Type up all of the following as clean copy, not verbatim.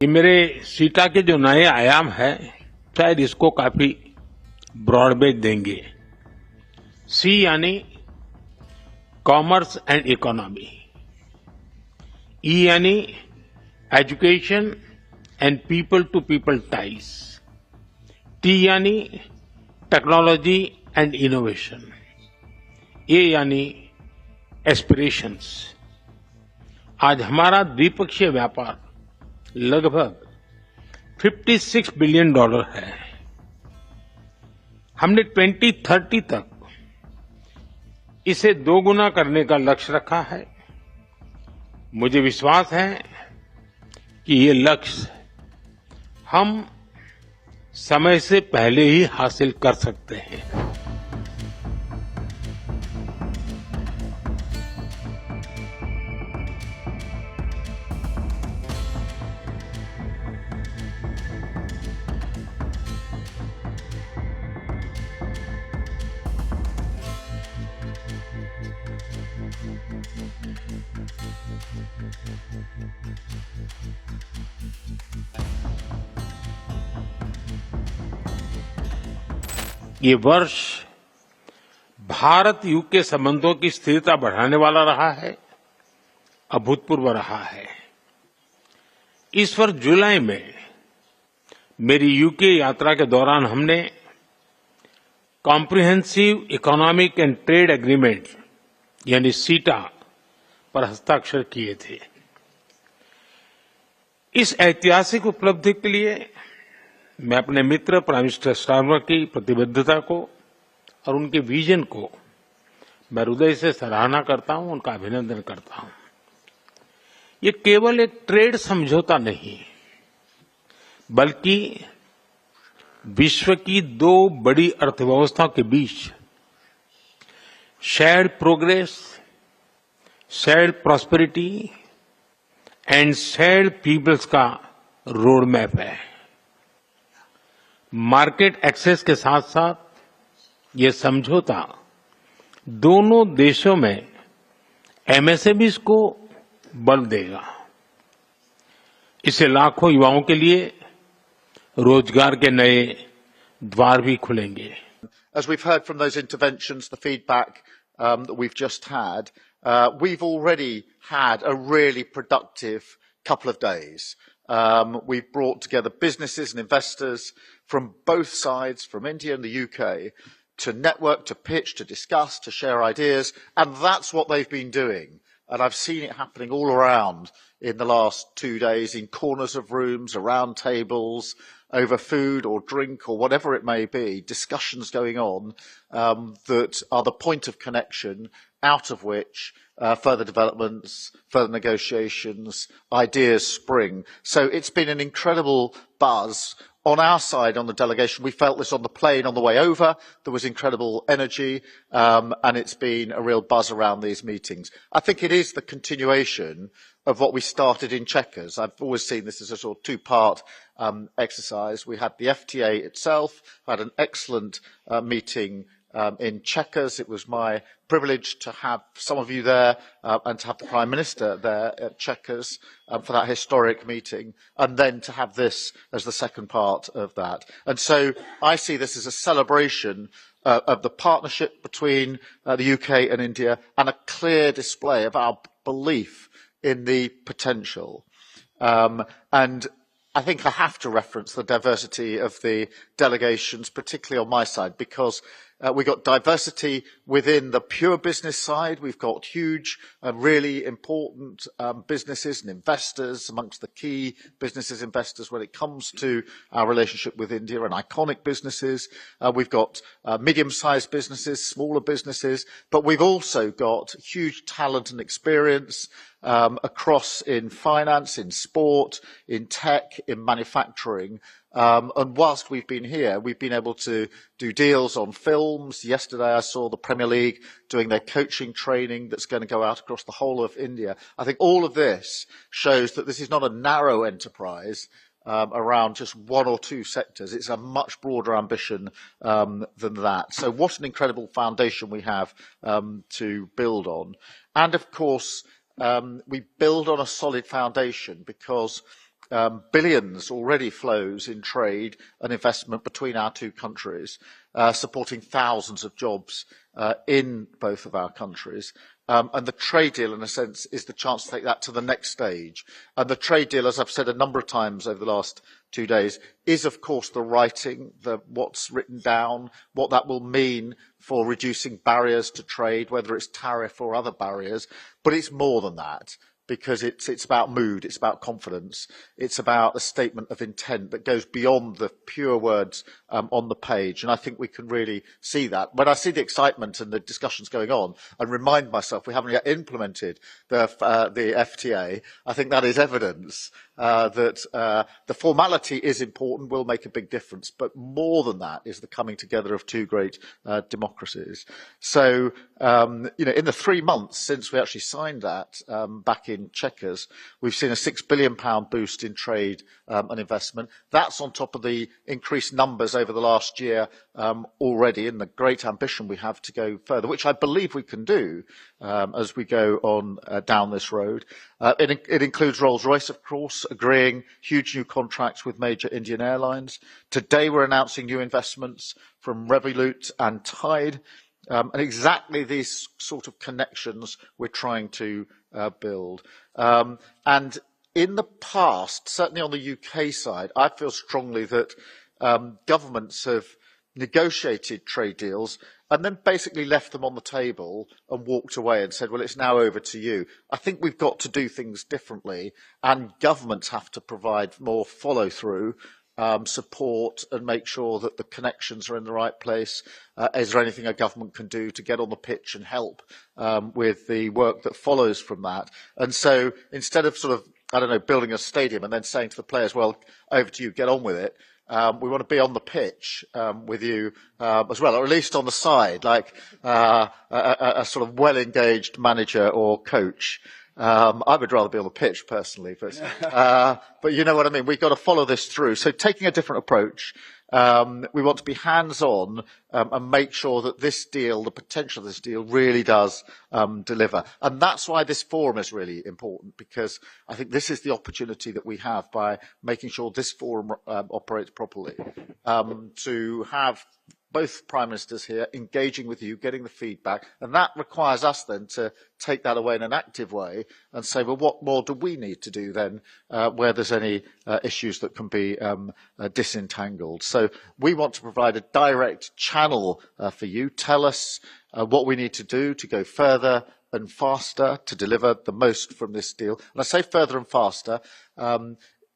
ये मेरे सीटा के जो नए आयाम है शायद इसको काफी ब्रॉडबेज देंगे। सी यानी कॉमर्स एंड इकोनॉमी, ई यानी education and people to people ties, T यानी टेक्नोलॉजी एंड इनोवेशन, ए यानी एस्पिरेशंस। आज हमारा द्विपक्षीय व्यापार लगभग $56 बिलियन है। हमने 2030 तक इसे दोगुना करने का लक्ष्य रखा है। मुझे विश्वास है कि ये लक्ष्य हम समय से पहले ही हासिल कर सकते हैं। ये वर्ष भारत यूके संबंधों की स्थिरता बढ़ाने वाला रहा है, अभूतपूर्व रहा है। इस वर्ष जुलाई में मेरी यूके यात्रा के दौरान हमने comprehensive economic and trade agreement यानी सीटा पर हस्ताक्षर किए थे। इस ऐतिहासिक उपलब्धि के लिए मैं अपने मित्र प्राइम मिनिस्टर स्टार्मर की प्रतिबद्धता को और उनके विजन को मैं हृदय से सराहना करता हूं, उनका अभिनंदन करता हूं। ये केवल एक ट्रेड समझौता नहीं, बल्कि विश्व की दो बड़ी अर्थव्यवस्थाओं के बीच shared progress, shared prosperity and shared people's का रोड मैप है। मार्केट एक्सेस के साथ साथ ये समझौता दोनों देशों में एमएसएमईज को बल देगा। इससे लाखों युवाओं के लिए रोजगार के नए द्वार भी खुलेंगे। As we've heard from those interventions, the feedback that we've just had, we've already had a really productive couple of days. We've brought together businesses and investors from both sides, from India and the UK, to network, to pitch, to discuss, to share ideas, and that's what they've been doing. And I've seen it happening all around in the last 2 days, in corners of rooms, around tables, over food or drink or whatever it may be, discussions going on that are the point of connection, out of which further developments, further negotiations, ideas spring. So it's been an incredible buzz. On our side, on the delegation, we felt this on the plane on the way over. There was incredible energy, and it's been a real buzz around these meetings. I think it is the continuation of what we started in Chequers. I've always seen this as a sort of two-part exercise. We had the FTA itself, had an excellent meeting in Chequers. It was my privilege to have some of you there and to have the Prime Minister there at Chequers for that historic meeting, and then to have this as the second part of that. And so I see this as a celebration of the partnership between the UK and India, and a clear display of our belief in the potential. And I think I have to reference the diversity of the delegations, particularly on my side, because we've got diversity within the pure business side. We've got huge and really important businesses and investors amongst the key businesses investors when it comes to our relationship with India, and iconic businesses. We've got medium-sized businesses, smaller businesses, but we've also got huge talent and experience across in finance, in sport, in tech, in manufacturing. And whilst we've been here, we've been able to do deals on films. Yesterday I saw the Premier League doing their coaching training that's going to go out across the whole of India. I think all of this shows that this is not a narrow enterprise around just one or two sectors. It's a much broader ambition than that. So what an incredible foundation we have to build on. And of course, we build on a solid foundation because billions already flows in trade and investment between our two countries, supporting thousands of jobs in both of our countries. And the trade deal, in a sense, is the chance to take that to the next stage. And the trade deal, as I've said a number of times over the last 2 days, is, of course, the writing, what's written down, what that will mean for reducing barriers to trade, whether it's tariff or other barriers. But it's more than that, because it's about mood, it's about confidence, it's about a statement of intent that goes beyond the pure words on the page. And I think we can really see that. When I see the excitement and the discussions going on, and remind myself we haven't yet implemented the FTA, I think that is evidence that the formality is important, will make a big difference. But more than that is the coming together of two great democracies. So, in the 3 months since we actually signed that back in Chequers, we've seen a £6 billion boost in trade and investment. That's on top of the increased numbers over the last year already, and the great ambition we have to go further, which I believe we can do as we go on down this road. It includes Rolls-Royce, of course, agreeing huge new contracts with major Indian airlines. Today we're announcing new investments from Revolut and Tide, and exactly these sort of connections we're trying to build. And in the past, certainly on the UK side, I feel strongly that governments have negotiated trade deals and then basically left them on the table and walked away and said, well, it's now over to you. I think we've got to do things differently, and governments have to provide more follow-through, support, and make sure that the connections are in the right place. Is there anything a government can do to get on the pitch and help with the work that follows from that? And so instead of building a stadium and then saying to the players, well, over to you, get on with it, we want to be on the pitch with you as well, or at least on the side, like a sort of well-engaged manager or coach. I would rather be on the pitch personally, but you know what I mean. We've got to follow this through. So taking a different approach, we want to be hands-on and make sure that this deal, the potential of this deal, really does deliver. And that's why this forum is really important, because I think this is the opportunity that we have by making sure this forum operates properly, to have both Prime Ministers here engaging with you, getting the feedback, and that requires us then to take that away in an active way and say, well, what more do we need to do then where there's any issues that can be disentangled? So we want to provide a direct channel for you. Tell us what we need to do to go further and faster to deliver the most from this deal. And I say further and faster.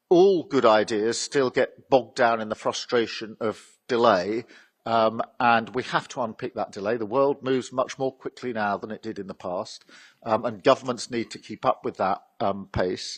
All good ideas still get bogged down in the frustration of delay. And we have to unpick that delay. The world moves much more quickly now than it did in the past, and governments need to keep up with that pace.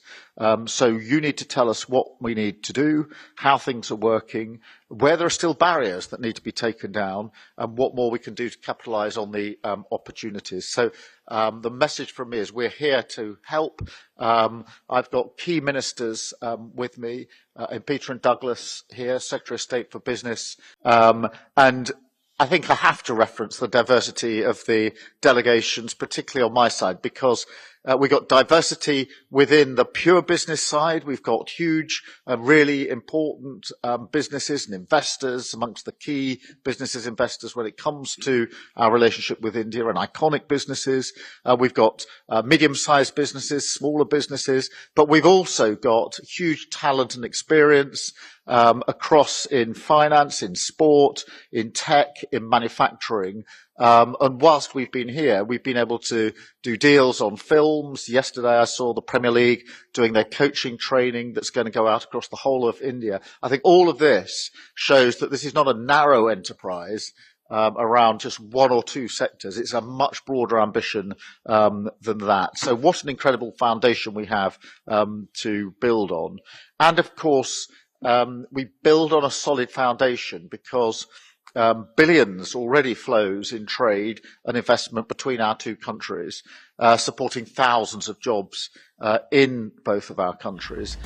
So you need to tell us what we need to do, how things are working, where there are still barriers that need to be taken down, and what more we can do to capitalise on the opportunities. So the message from me is we're here to help. I've got key ministers with me, in Peter and Douglas here, Secretary of State for Business, and I think I have to reference the diversity of the delegations, particularly on my side, because we've got diversity within the pure business side. We've got huge, really important businesses and investors amongst the key businesses, investors when it comes to our relationship with India, and iconic businesses. We've got medium-sized businesses, smaller businesses, but we've also got huge talent and experience across in finance, in sport, in tech, in manufacturing. And whilst we've been here, we've been able to do deals on films. Yesterday I saw the Premier League doing their coaching training that's going to go out across the whole of India. I think all of this shows that this is not a narrow enterprise around just one or two sectors. It's a much broader ambition than that. So what an incredible foundation we have to build on. And of course, we build on a solid foundation because billions already flows in trade and investment between our two countries, supporting thousands of jobs in both of our countries.